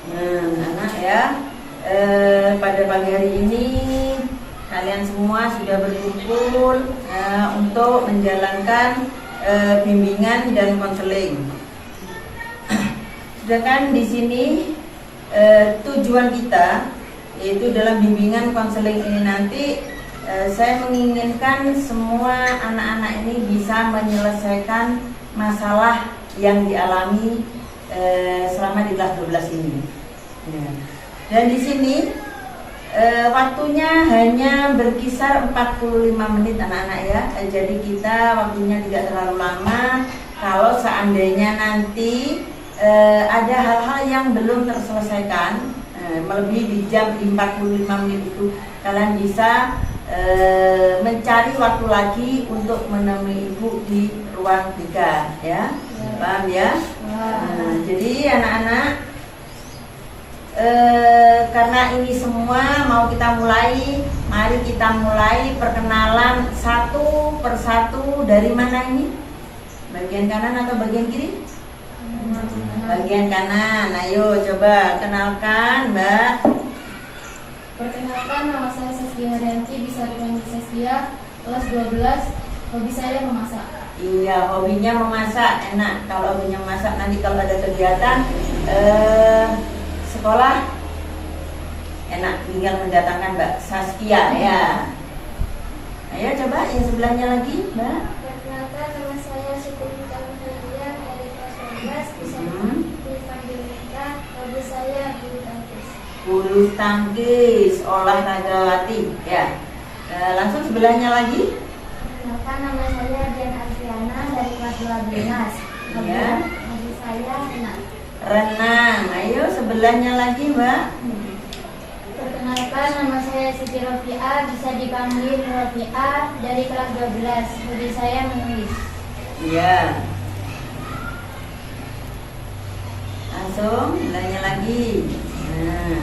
Nah, anak ya, pada pagi hari ini kalian semua sudah berkumpul untuk menjalankan bimbingan dan konseling. Sedangkan di sini tujuan kita yaitu dalam bimbingan konseling ini nanti saya menginginkan semua anak-anak ini bisa menyelesaikan masalah yang dialami selama di kelas 12 ini. Ya. Dan di sini waktunya hanya berkisar 45 menit anak-anak ya. Jadi kita waktunya tidak terlalu lama. Kalau seandainya nanti ada hal-hal yang belum terselesaikan melebihi di jam 45 menit itu, kalian bisa mencari waktu lagi untuk menemui ibu di ruang 3 ya. Paham ya? Jadi anak-anak, karena ini semua mau kita mulai, mari kita mulai perkenalan satu persatu. Dari mana ini? Bagian kanan atau bagian kiri? Bagian kanan. Ayo coba kenalkan, Mbak. Perkenalkan, nama saya Saskia Haryanti, bisa dipanggil Saskia, kelas 12. Hobi saya memasak. Iya, hobinya memasak. Enak kalau hobinya memasak. Nanti kalau ada kegiatan sekolah, enak tinggal mendatangkan Mbak Saskia ya. Ayo coba yang sebelahnya lagi, Mbak. Perkenalkan, nama saya Syukuri Tamfilia dari kelas 12, bisa dipanggil Mika. Hobi saya bulu tangkis. Bulu tangkis, olahragawati ya. Langsung sebelahnya lagi. Perkenalkan, nama saya Dian Adriana dari kelas 12. Hobi saya renang. Renang. Ayo sebelahnya lagi, Mbak. Perkenalkan, nama saya Siti Rofiah, bisa dipanggil Rofiah dari kelas 12. Hobi saya menulis. Iya. Langsung sebelahnya lagi. Nah.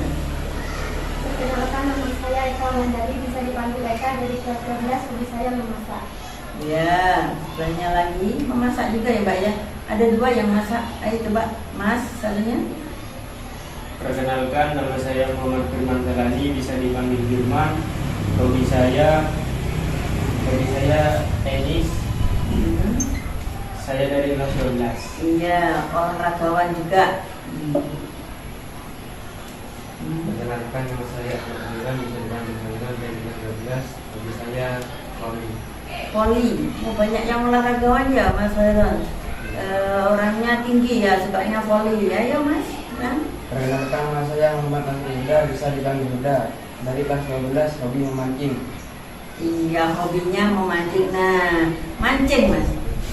Perkenalkan, nama saya Eka Mandari, bisa dipanggil Eka dari kelas 12. Hobi saya memasak. Ya, sebelahnya lagi memasak juga ya, Mbak ya. Ada 2 yang masak. Ayo coba, Mas, satunya. Perkenalkan, nama saya Muhammad Firman Talani, bisa dipanggil Firman. Hobi saya tenis. Saya dari kelas 12. Iya, olahragawan juga. Perkenalkan, nama saya Ahmad Amiran, bisa dipanggil Amiran dari kelas 12. Hobi saya voli. Voli. Oh, banyak yang olahragawan ya, Mas Firman. Orangnya tinggi ya, sukanya voli. Ayo, Mas. Nah. Perkenalkan, nama saya Muhammad Huda, bisa dipanggil Huda dari kelas 12. Hobi memancing. Iya, hobinya memancing. Nah, mancing, Mas.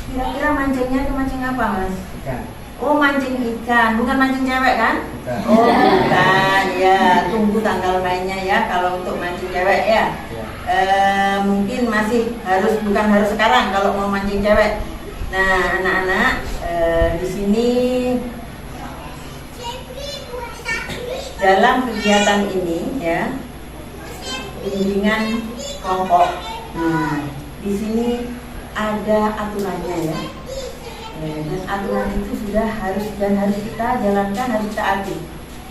Kira-kira mancingnya itu mancing apa, Mas? Ikan. Oh, mancing ikan, bukan mancing cewek kan? Bukan. Oh, bukan. Ya, tunggu tanggal mainnya ya kalau untuk mancing cewek ya. Mungkin masih bukan harus sekarang kalau mau mancing cewek. Nah, anak-anak, di sini dalam kegiatan ini ya, bimbingan kelompok. Nah, di sini ada aturannya ya. Dan aturan itu sudah harus kita jalankan, harus taati.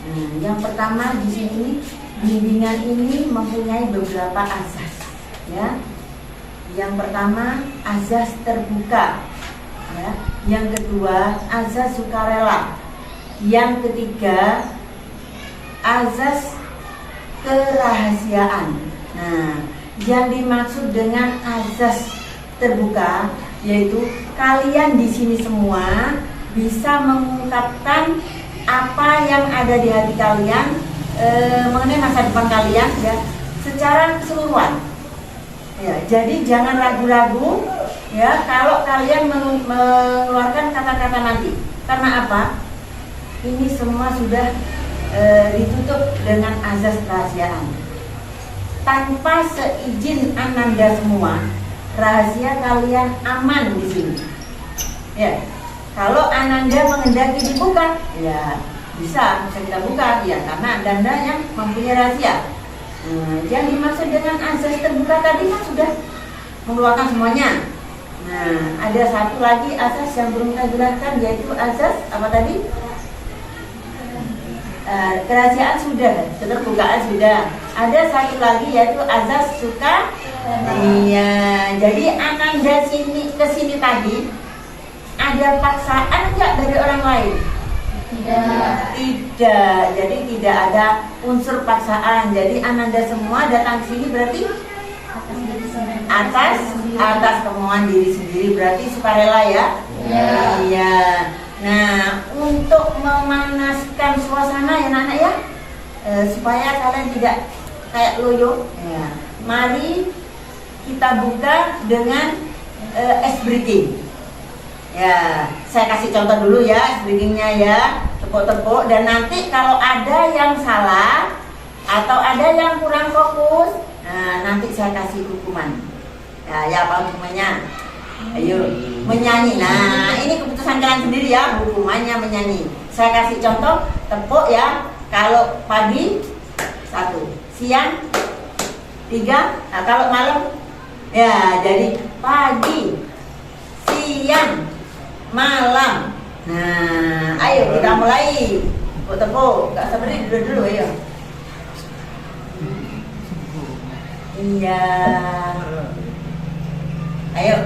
Nah, yang pertama di sini bimbingan ini mempunyai beberapa azas ya. Yang pertama azas terbuka ya. Yang kedua azas sukarela. Yang ketiga azas kerahasiaan. Nah, yang dimaksud dengan azas terbuka yaitu kalian di sini semua bisa mengungkapkan apa yang ada di hati kalian mengenai masa depan kalian ya, secara keseluruhan. Ya, jadi jangan ragu-ragu ya kalau kalian mengeluarkan kata-kata nanti. Karena apa? Ini semua sudah ditutup dengan azas kerahasiaan. Tanpa seizin Ananda semua, rahasia kalian aman di sini. Ya, kalau Ananda menghendaki dibuka, ya bisa kita buka ya, karena Ananda yang mempunyai rahasia. Yang dimaksud dengan azas terbuka tadi kan sudah mengeluarkan semuanya. Nah, ada satu lagi azas yang belum kita jelaskan, yaitu azas apa tadi? kerahasiaan sudah, keterbukaan sudah. Ada satu lagi yaitu azas suka. Iya, jadi Ananda kesini tadi ada paksaan enggak dari orang lain? Tidak. Jadi tidak ada unsur paksaan. Jadi Ananda semua datang ke sini berarti atas kemauan diri sendiri, berarti sukarela ya? Iya. Nah, untuk memanaskan suasana ya anak-anak ya, supaya kalian tidak kayak loyo, ya, mari kita buka dengan ice breaking. Ya, saya kasih contoh dulu ya ice breakingnya ya, tepuk-tepuk, dan nanti kalau ada yang salah atau ada yang kurang fokus, nah nanti saya kasih hukuman. Ya apa hukumannya? Ayo menyanyi. Nah ini keputusan kalian sendiri ya, hukumannya menyanyi. Saya kasih contoh, tepuk ya. Kalau pagi 1, siang 3, nah kalau malam ya jadi pagi, siang, malam. Nah ayo kita mulai. Tepuk, gak sabar dulu ayo. Iya. Ayo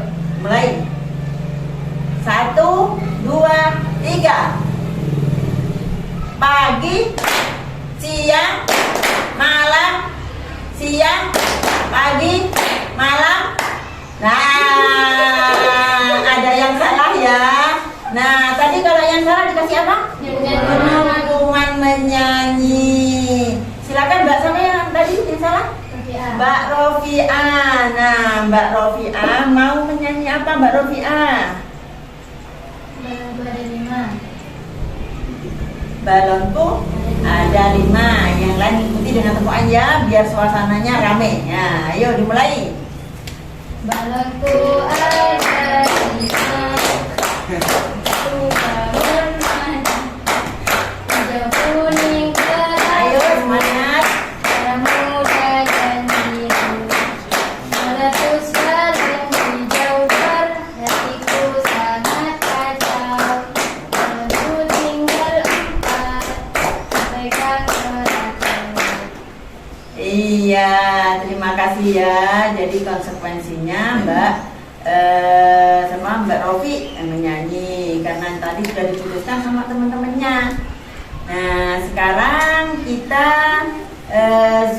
mulai. 1, 2, 3. Pagi, siang, malam, siang, pagi, malam. Nah, ada yang salah ya. Nah, tadi kalau yang salah dikasih apa? Hukuman menyanyi. Silakan Mbak sama yang tadi yang salah. Mbak Rofiah. Nah, Mbak Rofiah mau menyanyi apa Mbak Rofiah? Balonku ada 5. Yang lain ikuti dengan tepukan ya, biar suasananya rame. Nah, ayo dimulai. Balonku ada 5. Hijau kuning Ayo semangat. muda dan biru meletus dalam hijau hatiku sangat kacau. Balonku tinggal 4, pegang erat. Iya, terima kasih ya. Jadi konsekuensinya Mbak sama Mbak Rofi yang menyanyi karena tadi sudah diputuskan sama teman-temannya. Nah, sekarang kita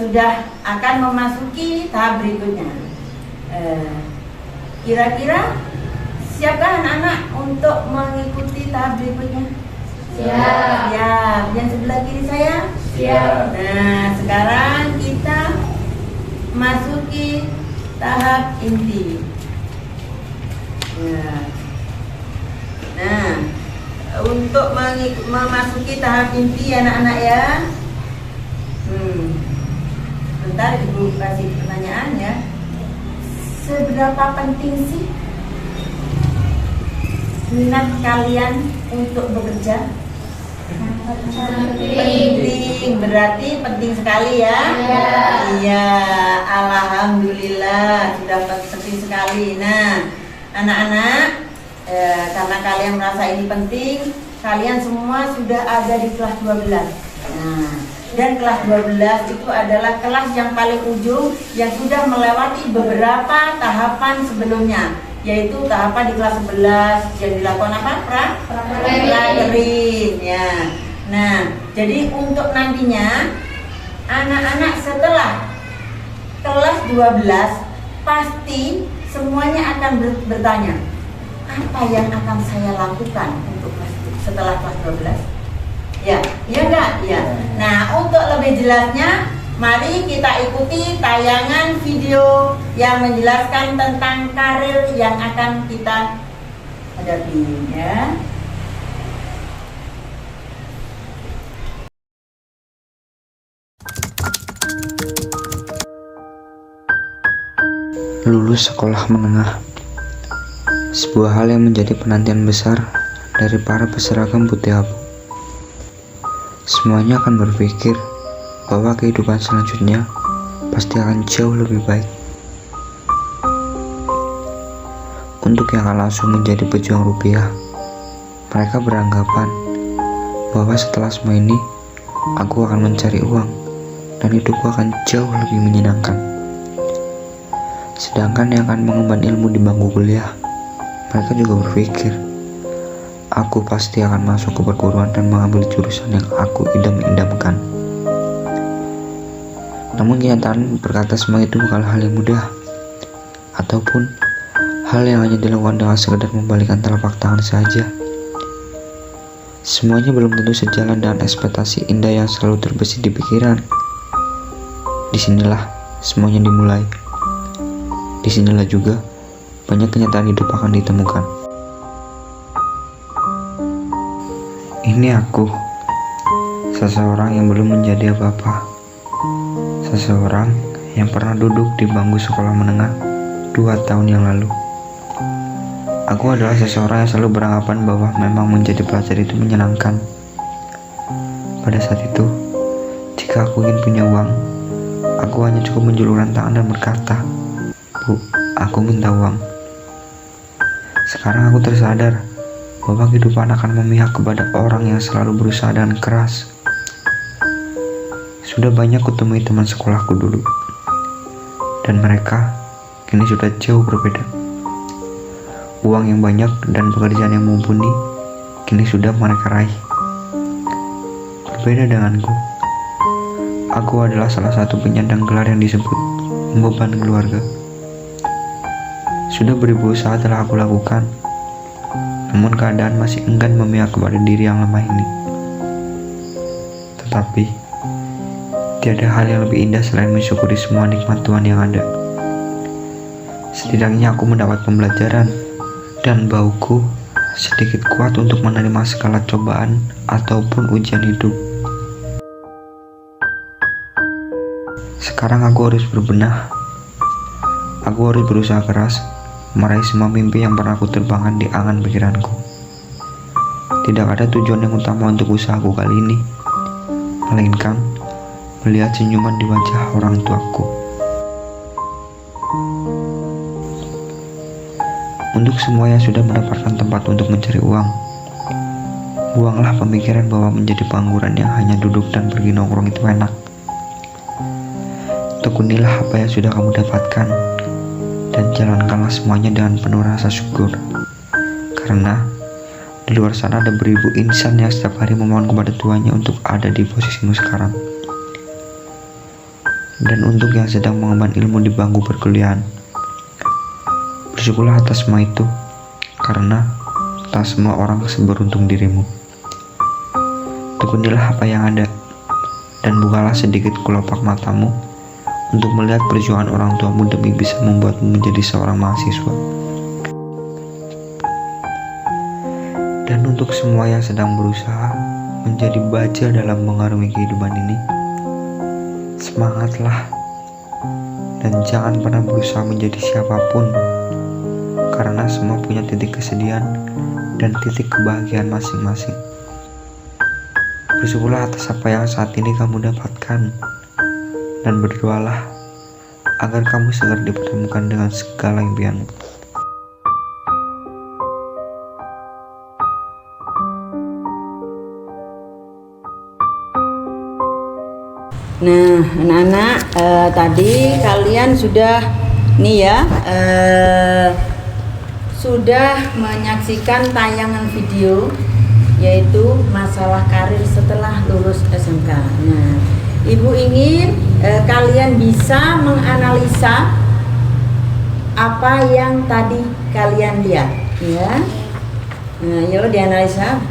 sudah akan memasuki tahap berikutnya. Kira-kira siapkah anak-anak untuk mengikuti tahap berikutnya? Siap. Siap. Yang sebelah kiri saya? Siap. Nah, sekarang kita masuki tahap inti. Nah, untuk memasuki tahap inti anak-anak ya. Bentar Ibu kasih pertanyaan ya. Seberapa penting sih minat kalian untuk bekerja? Penting, berarti penting sekali ya. Iya, alhamdulillah sudah penting sekali. Nah, anak-anak, karena kalian merasa ini penting, kalian semua sudah ada di kelas 12. Nah, dan kelas 12 itu adalah kelas yang paling ujung yang sudah melewati beberapa tahapan sebelumnya, yaitu tahapan di kelas 11 yang dilakukan apa? Prakterin ya. Nah, jadi untuk nantinya anak-anak setelah kelas 12 pasti semuanya akan bertanya, apa yang akan saya lakukan untuk setelah kelas 12? Ya, iya enggak? Ya. Nah, untuk lebih jelasnya, mari kita ikuti tayangan video yang menjelaskan tentang karir yang akan kita hadapi ya. Lulus sekolah menengah, sebuah hal yang menjadi penantian besar dari para berseragam putih abu. Semuanya akan berpikir bahwa kehidupan selanjutnya pasti akan jauh lebih baik. Untuk yang akan langsung menjadi pejuang rupiah, mereka beranggapan bahwa setelah semua ini aku akan mencari uang dan hidupku akan jauh lebih menyenangkan. Sedangkan yang akan mengemban ilmu di bangku kuliah, mereka juga berpikir aku pasti akan masuk ke perguruan dan mengambil jurusan yang aku idam-idamkan. Namun kenyataan berkata semua itu bukan hal yang mudah, ataupun hal yang hanya dilakukan dengan sekedar membalikan telapak tangan saja. Semuanya belum tentu sejalan dengan ekspektasi indah yang selalu terbesit di pikiran. Disinilah semuanya dimulai. Disinilah juga banyak kenyataan hidup akan ditemukan. Ini aku, seseorang yang belum menjadi apa-apa. Seseorang yang pernah duduk di bangku sekolah menengah 2 tahun yang lalu. Aku adalah seseorang yang selalu beranggapan bahwa memang menjadi pelajar itu menyenangkan. Pada saat itu, jika aku ingin punya uang, aku hanya cukup menjulurkan tangan dan berkata, "Bu, aku minta uang." Sekarang aku tersadar bahwa kehidupan akan memihak kepada orang yang selalu berusaha dengan keras. Sudah banyak kutemui teman sekolahku dulu, dan mereka kini sudah jauh berbeda. Uang yang banyak dan pekerjaan yang mumpuni kini sudah mereka raih. Berbeda denganku, aku adalah salah satu penyandang gelar yang disebut membeban keluarga. Sudah beribu usaha telah aku lakukan, namun keadaan masih enggan memihak kepada diri yang lemah ini. Tetapi tiada hal yang lebih indah selain mensyukuri semua nikmat Tuhan yang ada. Setidaknya aku mendapat pembelajaran, dan bauku sedikit kuat untuk menerima segala cobaan ataupun ujian hidup. Sekarang aku harus berbenah. Aku harus berusaha keras meraih semua mimpi yang pernah aku terbangkan di angan pikiranku. Tidak ada tujuan yang utama untuk usahaku kali ini, melainkan melihat senyuman di wajah orang tuaku. Untuk semua yang sudah mendapatkan tempat untuk mencari uang, buanglah pemikiran bahwa menjadi pengangguran yang hanya duduk dan pergi nongkrong itu enak. Tekunilah apa yang sudah kamu dapatkan, dan jalankanlah semuanya dengan penuh rasa syukur. Karena di luar sana ada beribu insan yang setiap hari memohon kepada tuannya untuk ada di posisimu sekarang. Dan untuk yang sedang mengemban ilmu di bangku perkuliahan, bersyukurlah atas semua itu, karena tak semua orang seberuntung dirimu. Tekunilah apa yang ada, dan bukalah sedikit kelopak matamu untuk melihat perjuangan orang tuamu demi bisa membuatmu menjadi seorang mahasiswa. Dan untuk semua yang sedang berusaha menjadi baja dalam mengarungi kehidupan ini, semangatlah, dan jangan pernah berusaha menjadi siapapun, karena semua punya titik kesedihan dan titik kebahagiaan masing-masing. Bersyukurlah atas apa yang saat ini kamu dapatkan, dan berdoalah agar kamu segera dipertemukan dengan segala impianmu. Nah, anak-anak, tadi kalian sudah sudah menyaksikan tayangan video, yaitu masalah karir setelah lulus SMK. Nah, Ibu ingin kalian bisa menganalisa apa yang tadi kalian lihat, ya. Nah, ayo dianalisa.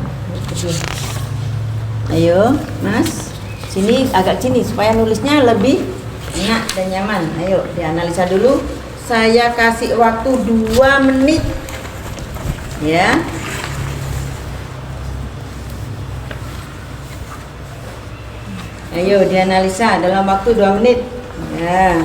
Ayo, Mas. Sini, agak sini supaya nulisnya lebih enak dan nyaman. Ayo dianalisa dulu. Saya kasih waktu 2 menit, ya. Ayo dianalisa dalam waktu 2 menit, ya.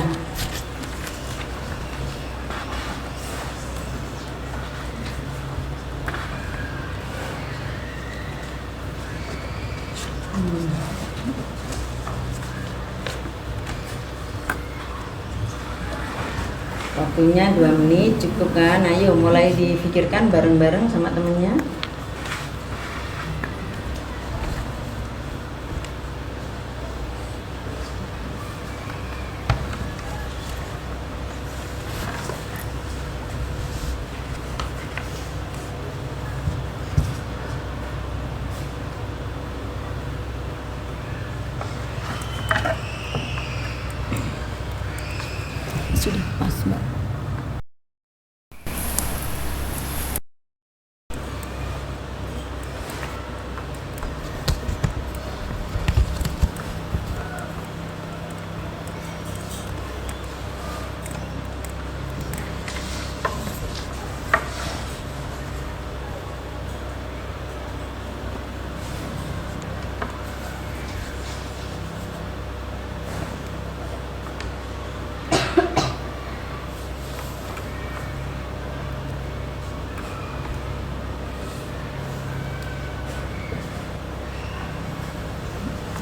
Waktunya 2 menit, cukup kan? Ayo mulai dipikirkan bareng-bareng sama temennya. Sudah pas, Mbak.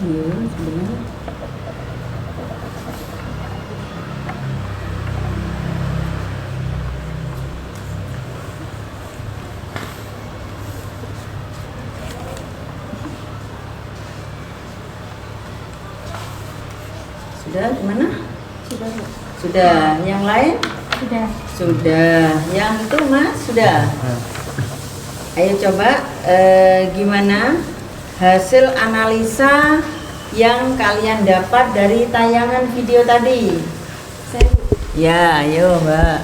Iya, sebenarnya. Sudah gimana? Sudah, Bu. Sudah. Yang lain? Sudah. Sudah. Yang itu Mas sudah. Ayo coba gimana hasil analisa yang kalian dapat dari tayangan video tadi? Saya, Bu. Ya, ayo Mbak.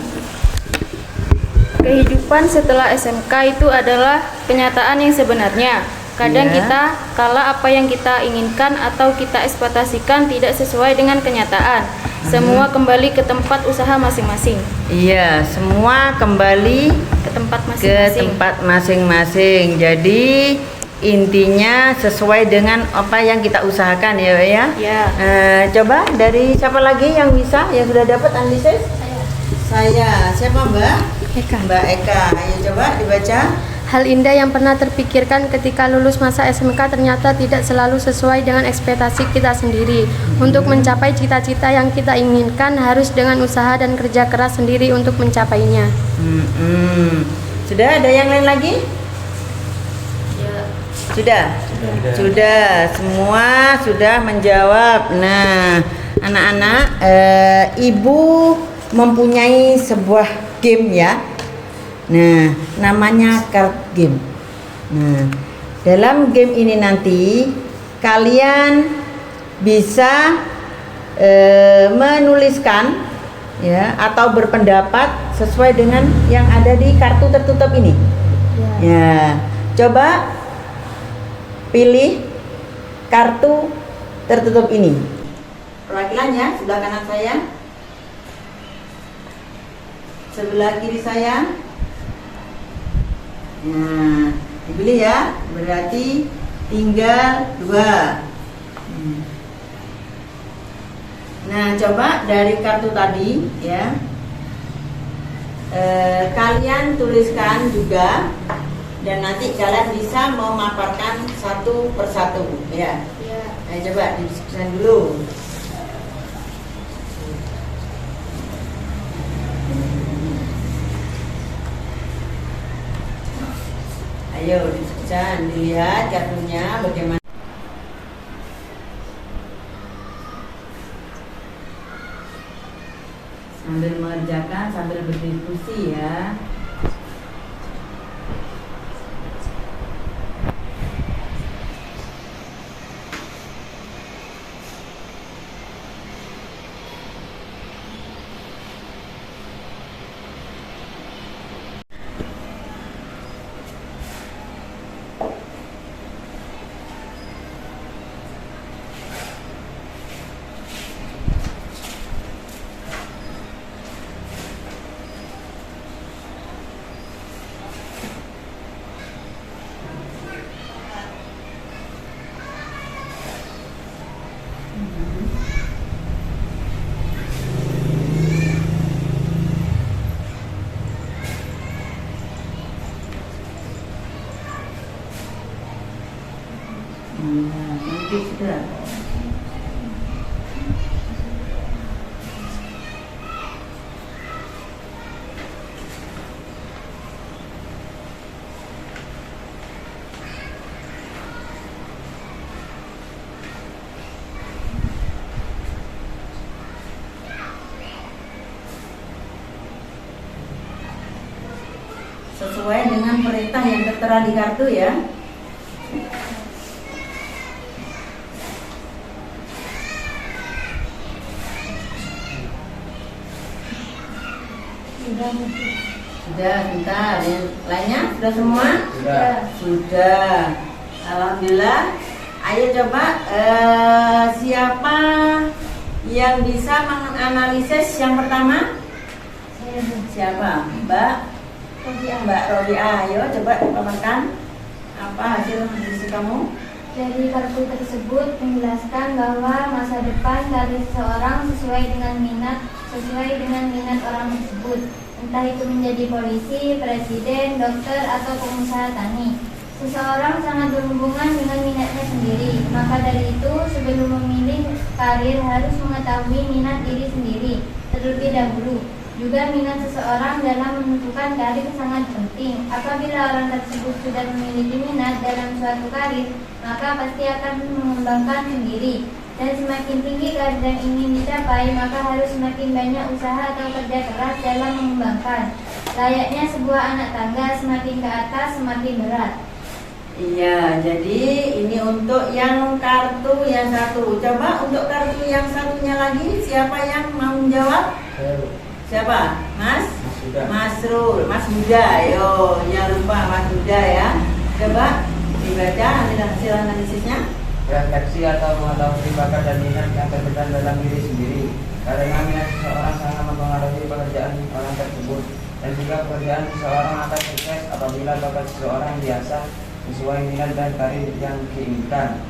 Kehidupan setelah SMK itu adalah kenyataan yang sebenarnya. Kadang Iya. kita kala apa yang kita inginkan atau kita ekspektasikan tidak sesuai dengan kenyataan. Semua kembali ke tempat usaha masing-masing. Iya, semua kembali Ke tempat ke masing-masing. tempat masing-masing. Jadi intinya sesuai dengan apa yang kita usahakan ya, Mbak ya. Ya. Coba dari siapa lagi yang bisa, yang sudah dapat analisis? Saya. Siapa Mbak? Eka. Mbak Eka. Ayo coba dibaca. Hal indah yang pernah terpikirkan ketika lulus masa SMK ternyata tidak selalu sesuai dengan ekspektasi kita sendiri. Untuk mencapai cita-cita yang kita inginkan harus dengan usaha dan kerja keras sendiri untuk mencapainya. Sudah ada yang lain lagi? Sudah? Sudah. Semua sudah menjawab. Nah, anak-anak, ibu mempunyai sebuah game ya. Nah, namanya card game. Nah, dalam game ini nanti kalian bisa menuliskan ya atau berpendapat sesuai dengan yang ada di kartu tertutup ini. Ya, coba pilih kartu tertutup ini. Perwakilannya sebelah kanan saya, sebelah kiri saya. Nah, dipilih ya, berarti tinggal 2. Nah, coba dari kartu tadi ya, kalian tuliskan juga dan nanti kalian bisa memaparkan satu persatu ya. Ayo coba didiskusikan dulu. Ayo diskusikan, dilihat kartunya bagaimana. Sambil mengerjakan, sambil berdiskusi ya. Nanti sudah. Sesuai dengan perintah yang tertera di kartu ya. Sudah, bentar. Yang lainnya sudah semua? Sudah. Sudah. Alhamdulillah. Ayo coba siapa yang bisa menganalisis yang pertama? Siapa? Mbak Robiah. Ayo coba paparkan apa hasil analisis kamu? Dari kartu tersebut menjelaskan bahwa masa depan dari seseorang sesuai dengan minat orang tersebut, entah itu menjadi polisi, presiden, dokter, atau pengusaha tani. Seseorang sangat berhubungan dengan minatnya sendiri. Maka dari itu, sebelum memilih karir harus mengetahui minat diri sendiri terlebih dahulu. Juga minat seseorang dalam menentukan karir sangat penting. Apabila orang tersebut sudah memiliki minat dalam suatu karir, maka pasti akan mengembangkan sendiri. Dan semakin tinggi karir yang ingin dicapai, maka harus semakin banyak usaha atau kerja keras dalam mengembangkan. Layaknya sebuah anak tangga, semakin ke atas semakin berat. Iya, jadi ini untuk yang kartu yang satu. Coba untuk kartu yang satunya lagi, siapa yang mau menjawab? Siapa? Mas? Mas Rul, Mas Huda. Yo, jangan lupa Mas Huda ya. Coba dibaca hasil analisisnya. Refleksi atau mengetahui bakat dan minat yang terpendam dalam diri sendiri. Karena minat seseorang sangat mempengaruhi pekerjaan orang tersebut, dan juga pekerjaan seseorang akan sukses apabila bakat seseorang biasa sesuai minat dan karir yang diinginkan.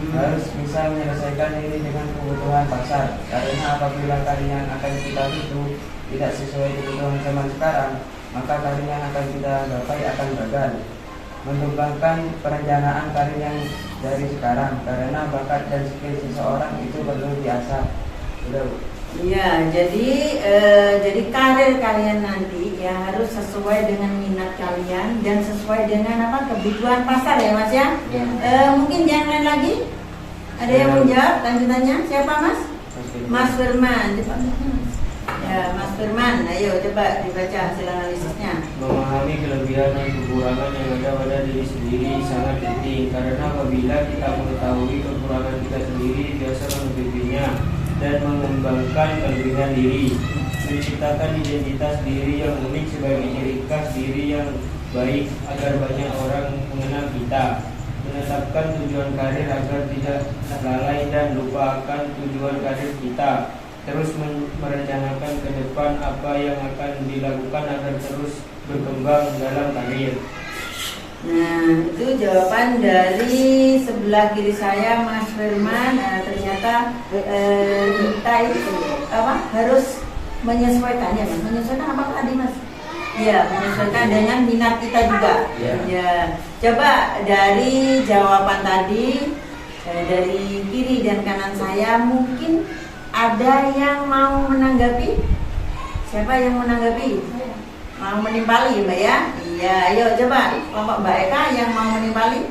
Harus bisa menyelesaikan ini dengan kebutuhan pasar, karena apabila karir yang akan kita tuju tidak sesuai kebutuhan zaman sekarang, maka karir yang akan kita gapai akan gagal. Mengembangkan perencanaan karir yang dari sekarang, karena bakat dan skill seseorang itu perlu diasah. Iya, jadi karir kalian nanti ya harus sesuai dengan minat kalian dan sesuai dengan apa kebutuhan pasar ya Mas ya. Mungkin yang lain lagi ada yang menjawab lanjutannya siapa Mas? Mas Firman. Ya Mas Firman, ayo coba dibaca hasil analisisnya. Memahami kelebihan dan kekurangan yang ada pada diri sendiri sangat penting, karena apabila kita mengetahui kekurangan kita sendiri biasa menutupinya dan mengembangkan kelebihan diri, menciptakan identitas diri yang unik sebagai ciri khas diri yang baik agar banyak orang mengenal kita, menetapkan tujuan karir agar tidak lalai dan lupakan tujuan karir kita, terus merencanakan ke depan apa yang akan dilakukan agar terus berkembang dalam karir. Nah, itu jawaban dari sebelah kiri saya Mas Firman. Ternyata kita itu harus menyesuaikan ya Mas. Menyesuaikan apa tadi Mas? Iya, menyesuaikan dengan minat kita juga. Ya. Coba dari jawaban tadi dari kiri dan kanan saya mungkin ada yang mau menanggapi? Siapa yang menanggapi? Mau menimpali Mbak ya? Iya, ayo coba kelompok Mbak Eka yang mau menimpali.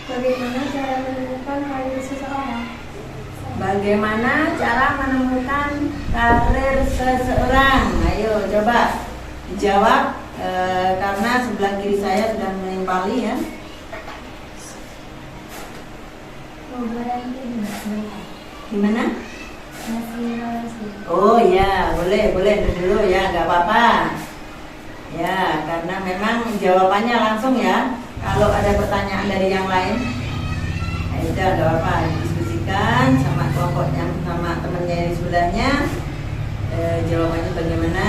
Bagaimana cara menemukan karir seseorang? Bagaimana cara menemukan karir seseorang? Ayo coba dijawab karena sebelah kiri saya sudah menimpali ya. Gimana? Oh ya, boleh dulu ya, nggak apa-apa. Ya, karena memang jawabannya langsung ya. Kalau ada pertanyaan dari yang lain, ya udah nggak apa-apa, diskusikan sama kelompoknya, sama temennya di sebelahnya. Jawabannya bagaimana?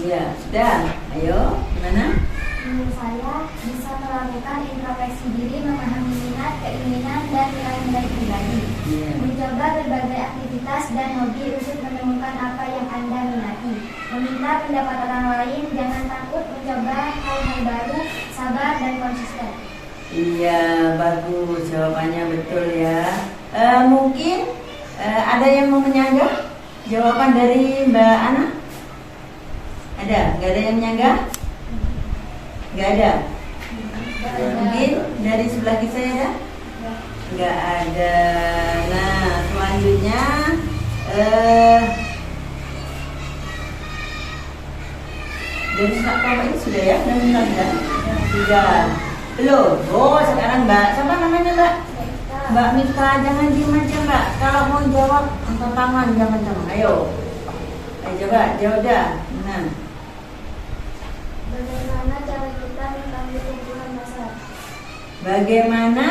Ya, sudah. Ayo, gimana? Menurut saya, bisa melakukan introspeksi diri, memahami minat, keinginan, dan nilai-nilai pribadi. Mencoba berbagai aktivitas dan hobi untuk menemukan apa yang Anda minati. Meminta pendapat orang lain, jangan takut mencoba hal-hal baru, sabar dan konsisten. Iya, bagus. Jawabannya betul ya. Mungkin ada yang mau menyanggah jawaban dari Mbak Ana? Ada? Nggak ada yang menyanggah? Nggak ada. Mungkin dari sebelah kiri saya ada? Nggak ada. Nah, selanjutnya dari kelompok ini sudah ya? Sudah. Belum. Oh, sekarang Mbak. Siapa namanya Mbak? Mbak Mita. Jangan diem aja Mbak. Kalau mau jawab, angkat tangan, jangan. Ayo. Ayo coba, jawab dah. Nah. Bagaimana cara kita mengetahui kebutuhan pasar? Bagaimana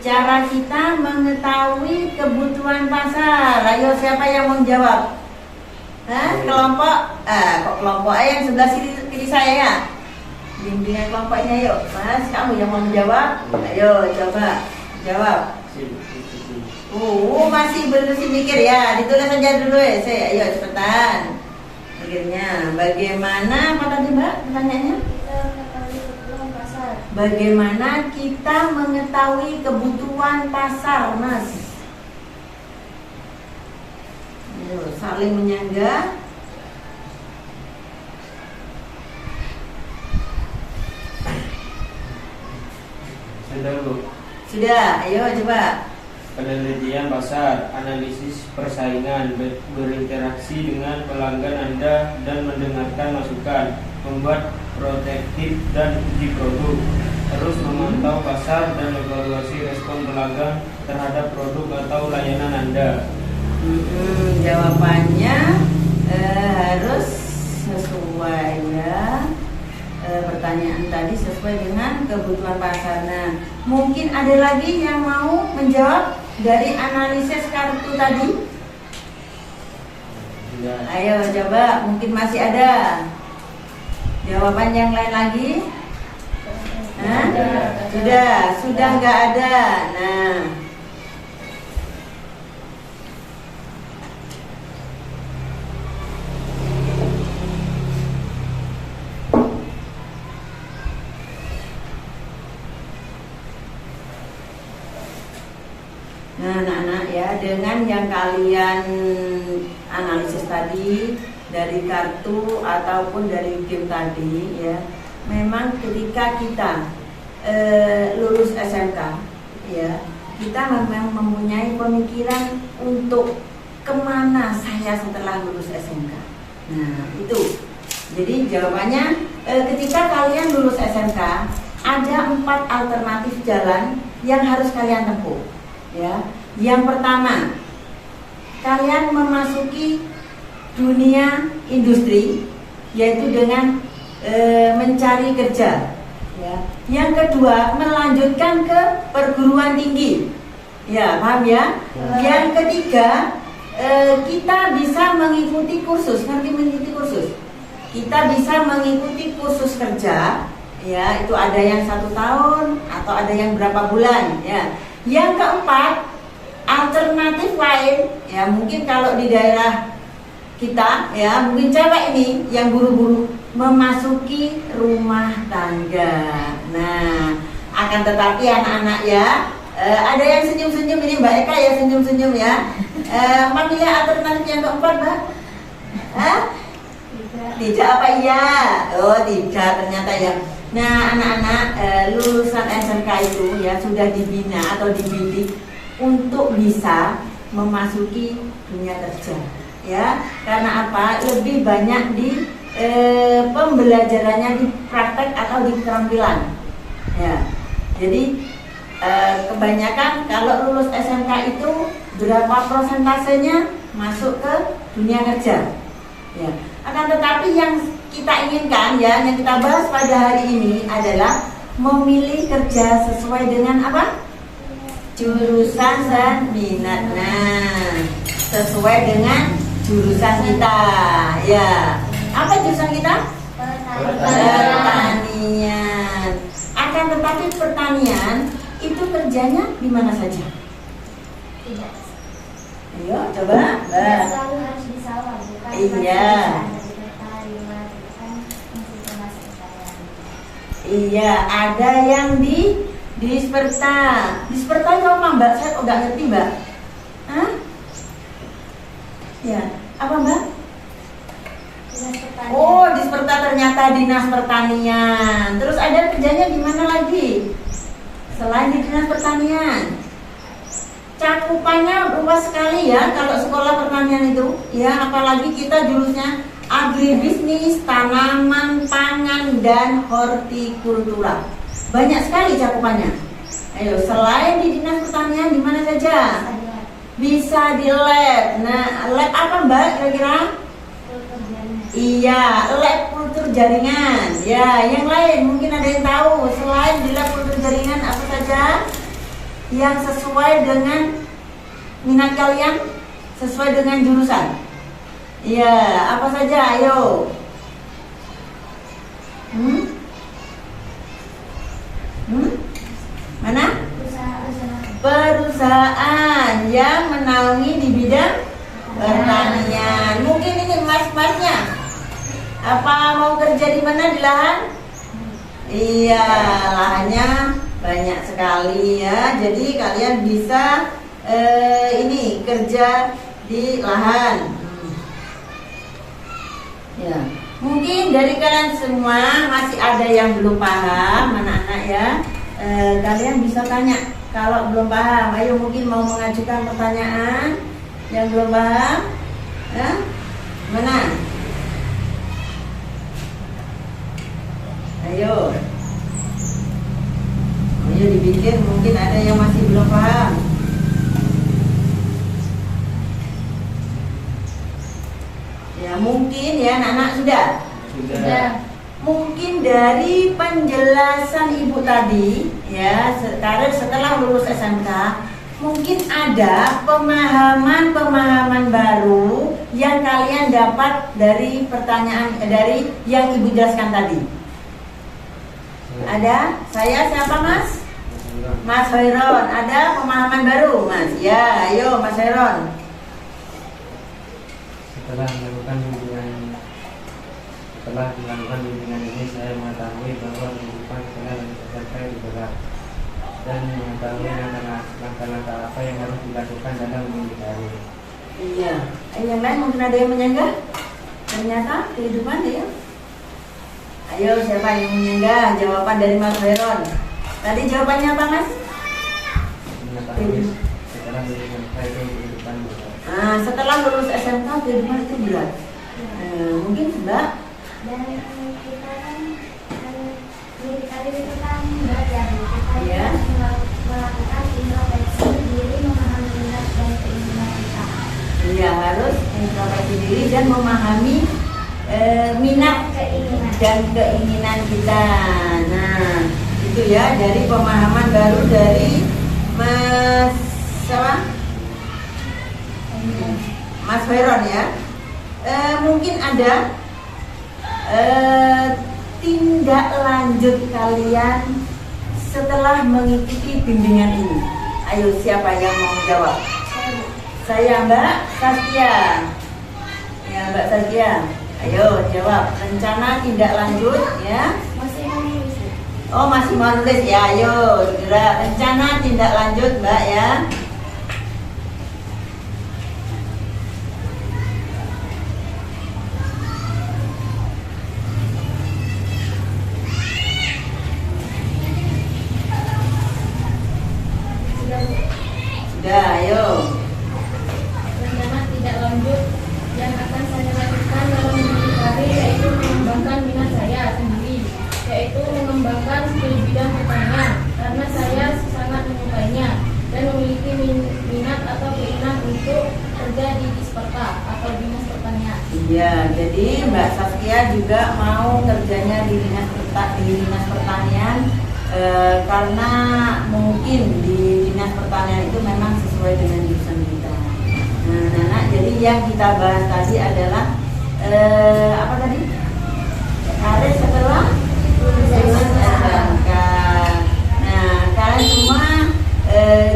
cara kita mengetahui kebutuhan pasar? Ayo, siapa yang mau jawab? Hah? Kelompok? Kok kelompok yang sebelah kiri saya ya? Bimbingan kelompoknya yuk. Mas, kamu yang mau menjawab? Ayo, coba jawab. Masih belum mikir ya. Ditulis aja dulu ya. Ayo cepetan. Mikirnya. Bagaimana apa tadi Mbak pertanyaannya? Kita mengetahui kebutuhan pasar. Bagaimana kita mengetahui kebutuhan pasar, Mas? Ayo, saling menyangga. Sudah, ayo coba. Penelitian pasar, analisis persaingan, berinteraksi dengan pelanggan Anda dan mendengarkan masukan, membuat prototipe dan uji produk, terus memantau pasar dan evaluasi respon pelanggan terhadap produk atau layanan Anda. Jawabannya harus sesuai ya. Pertanyaan tadi sesuai dengan kebutuhan pasar. Nah, mungkin ada lagi yang mau menjawab dari analisis kartu tadi? Ayo coba, mungkin masih ada jawaban yang lain lagi? Sudah nggak ada. Nah, anak-anak ya, dengan yang kalian analisis tadi dari kartu ataupun dari game tadi ya, memang ketika kita lulus SMK ya, kita memang mempunyai pemikiran untuk kemana saya setelah lulus SMK. Nah itu, jadi jawabannya ketika kalian lulus SMK ada 4 alternatif jalan yang harus kalian tempuh. Ya, yang pertama, kalian memasuki dunia industri, yaitu dengan mencari kerja. Ya. Yang kedua, melanjutkan ke perguruan tinggi. Ya, paham ya? Yang ketiga, kita bisa mengikuti kursus. Ngerti mengikuti kursus? Kita bisa mengikuti kursus kerja. Ya, itu ada yang 1 tahun atau ada yang berapa bulan. Ya. Yang keempat, alternatif lain, ya mungkin kalau di daerah kita, ya mungkin cewek ini yang buru-buru memasuki rumah tangga. Nah, akan tetapi anak-anak ya, ada yang senyum-senyum ini Mbak Eka ya, senyum-senyum ya. Memilih alternatif yang keempat Mbak? Tidak apa iya? Oh tidak ternyata ya. Nah anak-anak lulusan SMK itu ya sudah dibina atau dibidik untuk bisa memasuki dunia kerja ya. Karena apa? Lebih banyak di pembelajarannya di praktek atau di keterampilan ya. Jadi kebanyakan kalau lulus SMK itu berapa persentasenya masuk ke dunia kerja ya. Akan tetapi yang kita inginkan ya, yang kita bahas pada hari ini adalah memilih kerja sesuai dengan apa? Jurusan dan minat. Nah, sesuai dengan jurusan kita ya. Apa jurusan kita? Pertanian. Akan tetapi pertanian itu kerjanya di mana saja? Tidak. Ayo coba. Selalu harus di sawah, bukan? Iya. Iya, ada yang di disperta. Disperta itu apa Mbak? Saya kok nggak ngerti Mbak. Hah? Ya, apa Mbak? Dinas Pertanian. Oh, ternyata Dinas Pertanian. Terus ada kerjanya di mana lagi? Selain di Dinas Pertanian. Cakupannya luas sekali ya kalau sekolah pertanian itu. Ya, apalagi kita jurusannya agribisnis, tanaman pangan dan hortikultura. Banyak sekali cakupannya. Ayo, selain di Dinas Pertanian di mana saja? Bisa di lab. Nah, lab apa Mbak kira-kira? Iya, lab kultur jaringan. Ya, yang lain mungkin ada yang tahu. Selain di lab kultur jaringan apa saja yang sesuai dengan minat kalian, sesuai dengan jurusan? Iya, apa saja? Ayo. Mana? Perusahaan yang menaungi di bidang pertanian. Mungkin ini mas-masnya. Apa mau kerja di mana, di lahan? Iya, lahannya banyak sekali ya. Jadi kalian bisa ini kerja di lahan. Ya, mungkin dari kalian semua masih ada yang belum paham, anak-anak ya. Kalian bisa tanya kalau belum paham. Ayo, mungkin mau mengajukan pertanyaan yang belum paham. Ya? Mana? Ayo. Ayo dibikin, mungkin ada yang masih belum paham. Ya, mungkin ya anak-anak sudah. Mungkin dari penjelasan ibu tadi ya, setelah lulus SMK mungkin ada pemahaman baru yang kalian dapat dari pertanyaan dari yang ibu jelaskan tadi. Ada? Saya siapa Mas? Mas Hoiron. Ada pemahaman baru Mas? Ya, ayo Mas Hoiron. Setelah melakukan bimbingan ini, saya mengetahui bahwa kehidupan sekolah dan SMK itu berat, dan mengetahui langkah-langkah apa yang harus dilakukan dalam memilih karir. Iya. Yang lain mungkin ada yang menyanggah? Ternyata kehidupan ya. Ayo, siapa yang menyanggah jawaban dari Mas Heron? Tadi jawabannya apa Mas? Mengetahui setelah lulus SMK itu kehidupan berat. Setelah lulus SMK kehidupan itu berat. Mungkin Mbak? Dan kita kan diri karir itu kan berat ya, kita Iya. harus melakukan introspeksi diri, memahami minat dan keinginan kita. Iya, harus introspeksi diri dan memahami minat dan keinginan kita. Nah, itu ya dari pemahaman baru dari Mas Heron ya. Mungkin ada tindak lanjut kalian setelah mengikuti bimbingan ini. Ayo, siapa yang mau jawab? Saya Mbak Saskia. Ya, Mbak Saskia. Ayo jawab. Rencana tindak lanjut ya. Masih menulis. Oh, masih mau nulis ya. Ayo, segera rencana tindak lanjut Mbak ya. Sudah, ayo. Rencana tidak lanjut yang akan saya lakukan dalam memilih karir yaitu mengembangkan minat saya sendiri, yaitu mengembangkan skill bidang pertanian karena saya sangat menyukainya dan memiliki minat atau keinginan untuk kerja di Disperta atau Dinas Pertanian. Iya, jadi Mbak Saskia juga mau kerjanya di Dinas Pertanian karena mungkin di Dinas Pertanian itu memang sesuai dengan jurusan kita. Nah, jadi yang kita bahas tadi adalah apa tadi? Karir setelah lulus SMK. Nah, kalian semua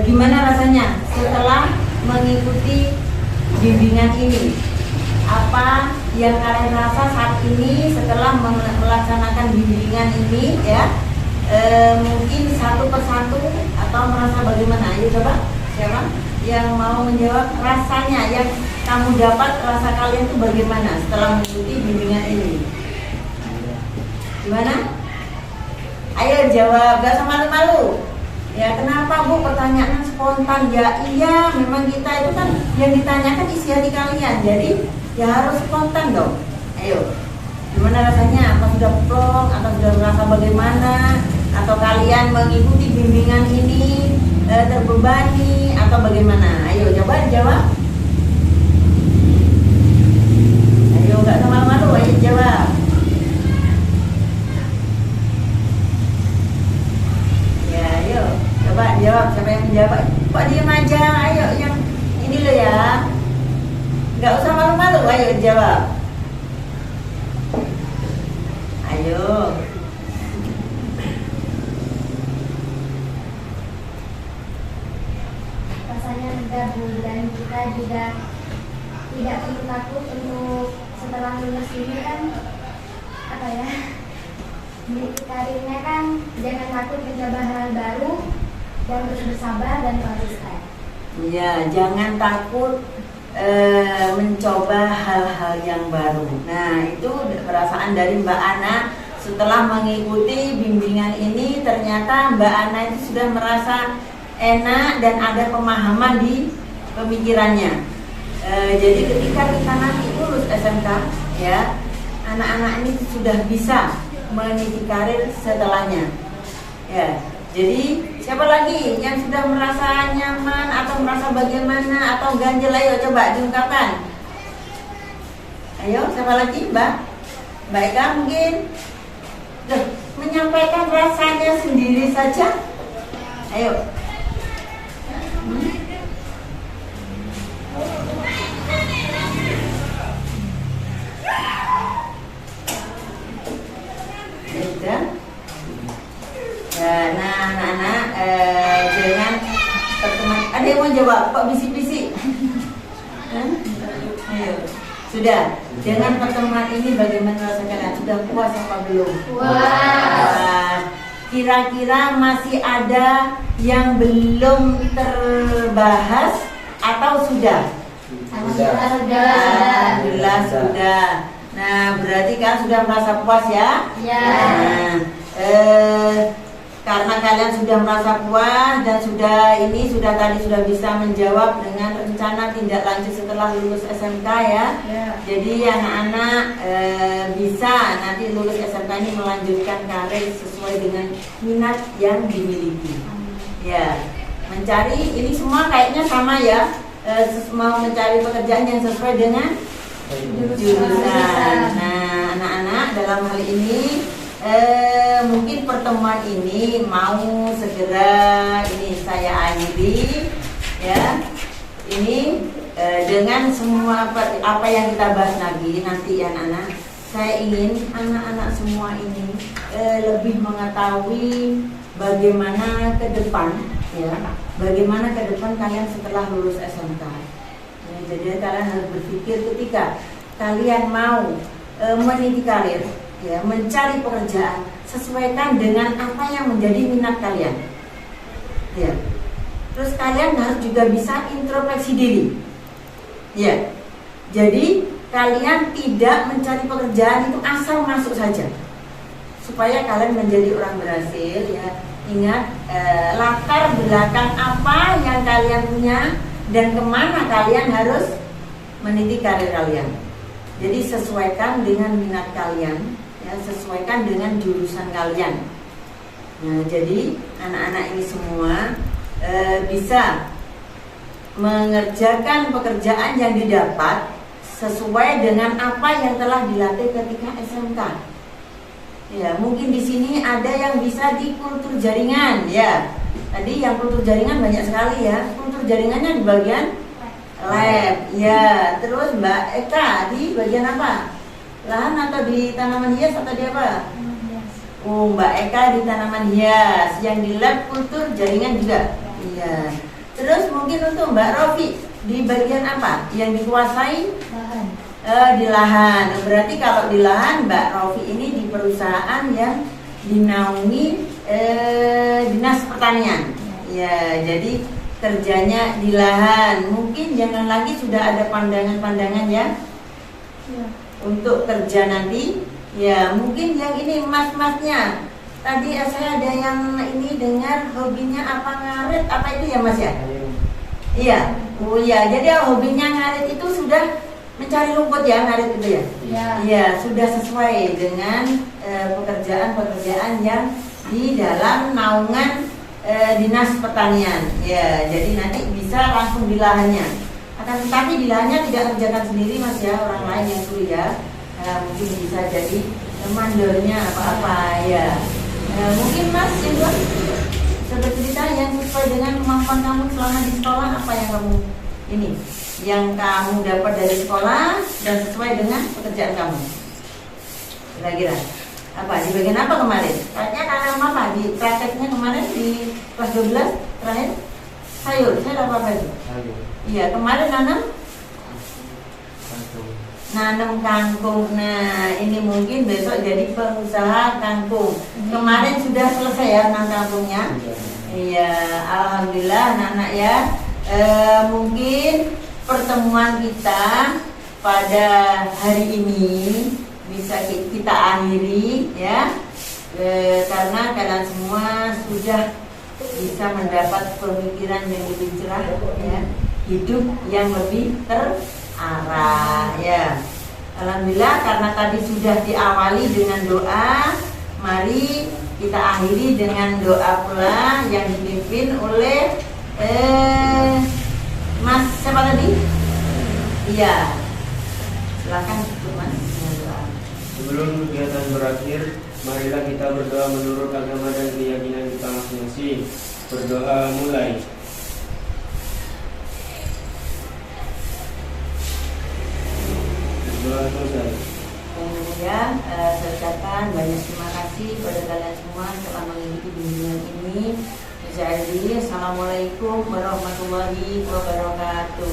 gimana rasanya setelah mengikuti bimbingan ini? Apa yang kalian rasa saat ini setelah melaksanakan bimbingan ini ya? Mungkin satu persatu atau merasa bagaimana? Ayo coba siapa yang mau menjawab rasanya yang kamu dapat, rasa kalian tuh bagaimana setelah mengikuti bimbingan ini? Gimana? Ayo jawab, gak usah malu-malu. Ya kenapa Bu pertanyaan spontan? Ya iya, memang kita itu kan yang ditanyakan isi hati kalian, jadi ya harus spontan dong. Ayo, gimana rasanya? Apa sudah plong? Atau sudah merasa bagaimana? Atau kalian mengikuti bimbingan ini terbebani atau bagaimana? Ayo coba jawab. Ayo nggak usah malu-malu, ayo jawab. Ya ayo coba jawab, siapa yang menjawab? Kok diem aja? Ayo yang ini lo ya. Nggak usah malu-malu, ayo jawab. Ayo. Rasanya lega Bu, dan kita juga tidak perlu takut untuk setelah lulus ini kan apa ya, di karirnya kan jangan takut mencoba hal baru dan terus bersabar dan konsisten. Ya, jangan takut mencoba hal-hal yang baru. Nah, itu perasaan dari Mbak Ana setelah mengikuti bimbingan ini. Ternyata Mbak Ana itu sudah merasa enak dan ada pemahaman di pemikirannya. Jadi ketika kita nanti lulus SMK, ya, anak-anak ini sudah bisa meniti karir setelahnya. Ya, jadi siapa lagi yang sudah merasa nyaman atau merasa bagaimana atau ganjel? Ayo coba diungkapkan. Ayo, siapa lagi? Mbak Eka mungkin menyampaikan rasanya sendiri saja. Ayo. Ya, nah anak-anak jangan pertemuan. Ada yang mau jawab? Kok bisik-bisik? Ayo, sudah. Dengan pertemuan ini bagaimana rasa kalian? Sudah puas apa belum? Puas. Kira-kira masih ada yang belum terbahas atau sudah? Alhamdulillah sudah. Nah, berarti kan sudah merasa puas ya? Ya. Nah, karena kalian sudah merasa puas dan sudah tadi sudah bisa menjawab dengan rencana tindak lanjut setelah lulus SMK ya. Jadi anak-anak bisa nanti lulus SMK ini melanjutkan karir sesuai dengan minat yang dimiliki. Ya, mencari ini semua kayaknya sama ya. Mau mencari pekerjaan yang sesuai dengan jurusan. Nah, anak-anak dalam hal ini mungkin pertemuan ini mau segera ini saya akhiri ya. Ini dengan semua apa yang kita bahas lagi nanti ya anak-anak. Saya ingin anak-anak semua ini lebih mengetahui bagaimana ke depan ya. Bagaimana ke depan kalian setelah lulus SMK. Ya, jadi kalian harus berpikir ketika kalian mau meniti karir ya, mencari pekerjaan, sesuaikan dengan apa yang menjadi minat kalian. Ya. Terus kalian harus juga bisa introspeksi diri. Ya. Jadi kalian tidak mencari pekerjaan itu asal masuk saja. Supaya kalian menjadi orang berhasil ya. Ingat latar belakang apa yang kalian punya dan kemana kalian harus meniti karir kalian. Jadi sesuaikan dengan minat kalian. Ya, sesuaikan dengan jurusan kalian. Nah, jadi anak-anak ini semua bisa mengerjakan pekerjaan yang didapat sesuai dengan apa yang telah dilatih ketika SMK. Ya, mungkin di sini ada yang bisa di kultur jaringan, ya. Tadi yang kultur jaringan banyak sekali ya. Kultur jaringannya di bagian lab, ya. Terus Mbak Eka di bagian apa? Lahan atau di tanaman hias atau di apa? Oh, Mbak Eka di tanaman hias. Yang di lab kultur jaringan juga. Iya. Terus mungkin untuk Mbak Rofi di bagian apa? Yang dikuasai? Lahan. Di lahan. Berarti kalau di lahan Mbak Rofi ini di perusahaan yang dinaungi Dinas Pertanian. Ya, jadi kerjanya di lahan. Mungkin jangan lagi sudah ada pandangan-pandangan ya untuk kerja nanti. Ya mungkin yang ini mas-masnya. Tadi saya ada yang ini dengar hobinya apa, ngarit apa itu ya mas ya? Iya. Oh iya, jadi hobinya ngarit itu sudah mencari rumput ya, ngarit itu ya? Iya, sudah sesuai dengan pekerjaan-pekerjaan yang di dalam naungan Dinas Pertanian. Ya, jadi nanti bisa langsung di lahannya. Akan tetapi di lahannya tidak kerjakan sendiri mas ya, orang lain yang suruh ya. Mungkin bisa jadi mandornya apa-apa ya. Mungkin mas yang cerita yang sesuai dengan kemampuan kamu selama di sekolah, apa yang kamu ini yang kamu dapat dari sekolah dan sesuai dengan pekerjaan kamu. Kira-kira apa di bagian apa kemarin? Kayaknya tanam apa di prakteknya kemarin di kelas 12 terakhir? Sayur apa itu? Sayur. Iya, kemarin nanam kangkung. Nah, ini mungkin besok jadi pengusaha kangkung. Kemarin sudah selesai ya nanam kangkungnya. Iya, alhamdulillah anak-anak ya. Mungkin pertemuan kita pada hari ini bisa kita akhiri ya. Karena kalian semua sudah bisa mendapat pemikiran yang lebih cerah ya, hidup yang lebih terarah ya. Alhamdulillah karena tadi sudah diawali dengan doa, mari kita akhiri dengan doa pula yang dipimpin oleh Mas siapa tadi? Iya. Silakan Mas dengan doa. Sebelum kegiatan berakhir, marilah kita berdoa menurut agama dan keyakinan kita masing-masing. Berdoa mulai. Berdoa selesai. Ya, saya ucapkan banyak terima kasih pada kalian semua telah mengikuti bimbingan ini. Jadi, assalamualaikum warahmatullahi wabarakatuh.